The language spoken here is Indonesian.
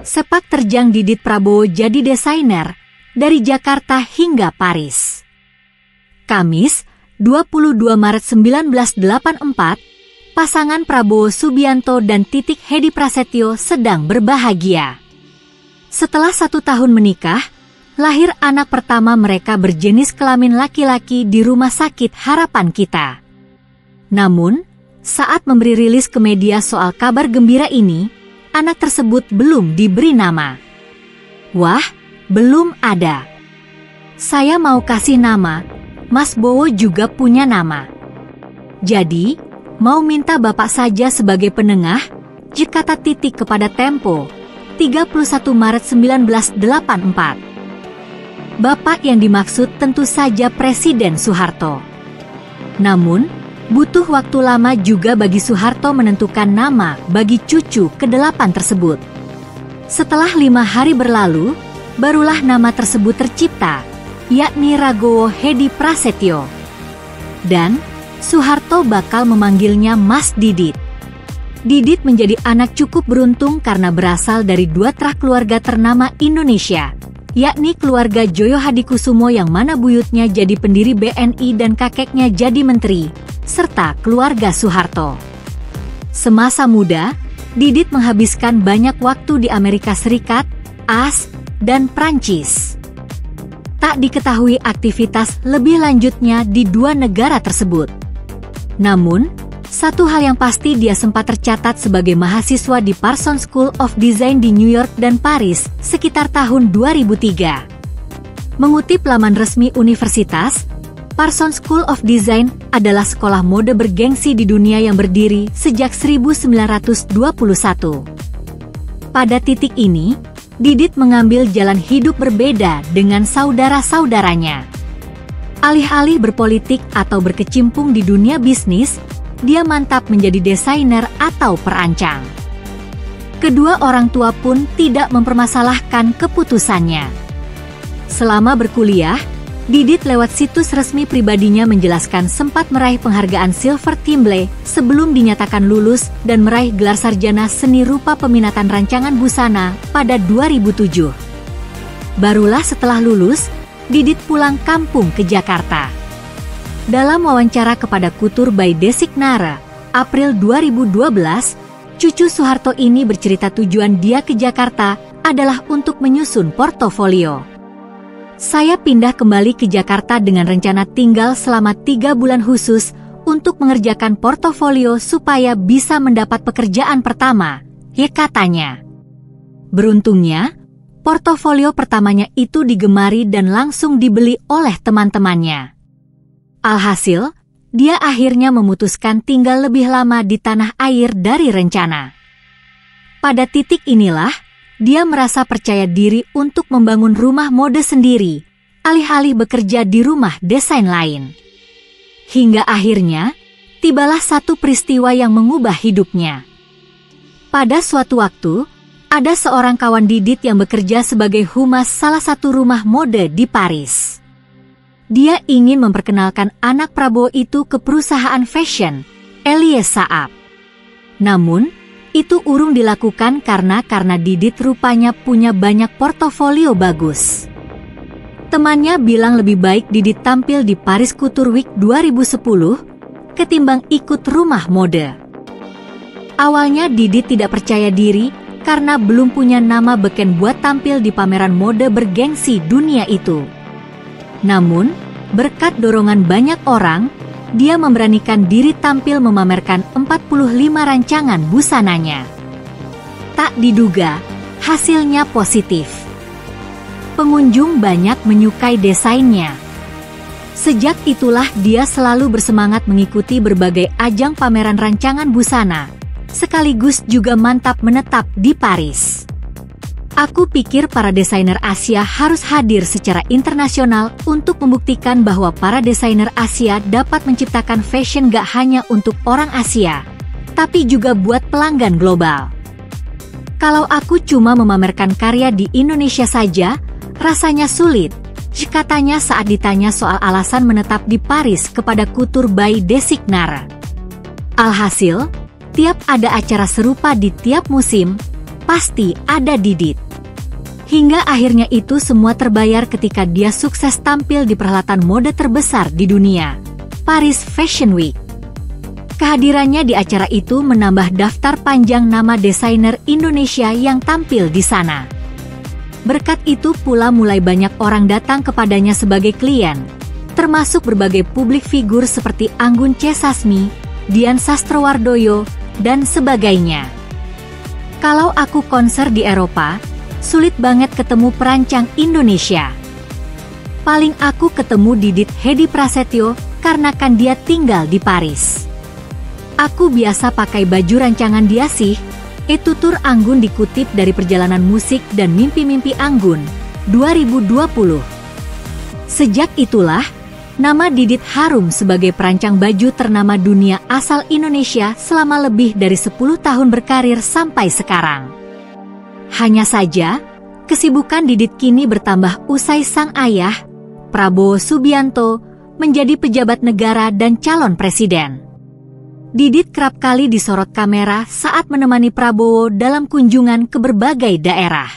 Sepak terjang Didit Prabowo jadi desainer, dari Jakarta hingga Paris. Kamis, 22 Maret 1984, pasangan Prabowo Subianto dan Titik Hedi Prasetyo sedang berbahagia. Setelah 1 tahun menikah, lahir anak pertama mereka berjenis kelamin laki-laki di Rumah Sakit Harapan Kita. Namun, saat memberi rilis ke media soal kabar gembira ini, anak tersebut belum diberi nama. Wah, belum ada. Saya mau kasih nama, Mas Bowo juga punya nama. Jadi, mau minta Bapak saja sebagai penengah, kata Titik kepada Tempo, 31 Maret 1984. Bapak yang dimaksud tentu saja Presiden Soeharto. Namun, butuh waktu lama juga bagi Soeharto menentukan nama bagi cucu ke-8 tersebut. Setelah 5 hari berlalu, barulah nama tersebut tercipta, yakni Ragowo Hedi Prasetyo. Dan Soeharto bakal memanggilnya Mas Didit. Didit menjadi anak cukup beruntung karena berasal dari 2 terah keluarga ternama Indonesia, yakni keluarga Joyo Hadikusumo yang mana buyutnya jadi pendiri BNI dan kakeknya jadi menteri, serta keluarga Soeharto. Semasa muda, Didit menghabiskan banyak waktu di Amerika Serikat, AS, dan Prancis. Tak diketahui aktivitas lebih lanjutnya di 2 negara tersebut. Namun, satu hal yang pasti dia sempat tercatat sebagai mahasiswa di Parsons School of Design di New York dan Paris sekitar tahun 2003. Mengutip laman resmi universitas, Parsons School of Design adalah sekolah mode bergengsi di dunia yang berdiri sejak 1921. Pada titik ini, Didit mengambil jalan hidup berbeda dengan saudara-saudaranya. Alih-alih berpolitik atau berkecimpung di dunia bisnis, dia mantap menjadi desainer atau perancang. Kedua orang tua pun tidak mempermasalahkan keputusannya. Selama berkuliah, Didit lewat situs resmi pribadinya menjelaskan sempat meraih penghargaan Silver Thimble sebelum dinyatakan lulus dan meraih gelar sarjana seni rupa peminatan rancangan busana pada 2007. Barulah setelah lulus, Didit pulang kampung ke Jakarta. Dalam wawancara kepada Kutur by Designara, April 2012, cucu Soeharto ini bercerita tujuan dia ke Jakarta adalah untuk menyusun portofolio. Saya pindah kembali ke Jakarta dengan rencana tinggal selama 3 bulan khusus untuk mengerjakan portofolio supaya bisa mendapat pekerjaan pertama, katanya. Beruntungnya, portofolio pertamanya itu digemari dan langsung dibeli oleh teman-temannya. Alhasil, dia akhirnya memutuskan tinggal lebih lama di tanah air dari rencana. Pada titik inilah, dia merasa percaya diri untuk membangun rumah mode sendiri, alih-alih bekerja di rumah desain lain. Hingga akhirnya, tibalah satu peristiwa yang mengubah hidupnya. Pada suatu waktu, ada seorang kawan Didit yang bekerja sebagai humas salah satu rumah mode di Paris. Dia ingin memperkenalkan anak Prabowo itu ke perusahaan fashion, Elie Saab. Namun, itu urung dilakukan karena Didit rupanya punya banyak portofolio bagus. Temannya bilang lebih baik Didit tampil di Paris Couture Week 2010 ketimbang ikut rumah mode. Awalnya Didit tidak percaya diri karena belum punya nama beken buat tampil di pameran mode bergengsi dunia itu. Namun, berkat dorongan banyak orang, dia memberanikan diri tampil memamerkan 45 rancangan busananya. Tak diduga, hasilnya positif. Pengunjung banyak menyukai desainnya. Sejak itulah dia selalu bersemangat mengikuti berbagai ajang pameran rancangan busana, sekaligus juga mantap menetap di Paris. Aku pikir para desainer Asia harus hadir secara internasional untuk membuktikan bahwa para desainer Asia dapat menciptakan fashion gak hanya untuk orang Asia, tapi juga buat pelanggan global. Kalau aku cuma memamerkan karya di Indonesia saja, rasanya sulit, katanya saat ditanya soal alasan menetap di Paris kepada Couture by Designara. Alhasil, tiap ada acara serupa di tiap musim, pasti ada Didit. Hingga akhirnya itu semua terbayar ketika dia sukses tampil di perhelatan mode terbesar di dunia, Paris Fashion Week. Kehadirannya di acara itu menambah daftar panjang nama desainer Indonesia yang tampil di sana. Berkat itu pula mulai banyak orang datang kepadanya sebagai klien, termasuk berbagai publik figur seperti Anggun C. Sasmi, Dian Sastrowardoyo, dan sebagainya. Kalau aku konser di Eropa, sulit banget ketemu perancang Indonesia. Paling aku ketemu Didit Hedi Prasetyo karena kan dia tinggal di Paris. Aku biasa pakai baju rancangan dia sih. Tutur Anggun dikutip dari Perjalanan Musik dan Mimpi-Mimpi Anggun, 2020. Sejak itulah, nama Didit harum sebagai perancang baju ternama dunia asal Indonesia selama lebih dari 10 tahun berkarir sampai sekarang. Hanya saja, kesibukan Didit kini bertambah usai sang ayah, Prabowo Subianto, menjadi pejabat negara dan calon presiden. Didit kerap kali disorot kamera saat menemani Prabowo dalam kunjungan ke berbagai daerah.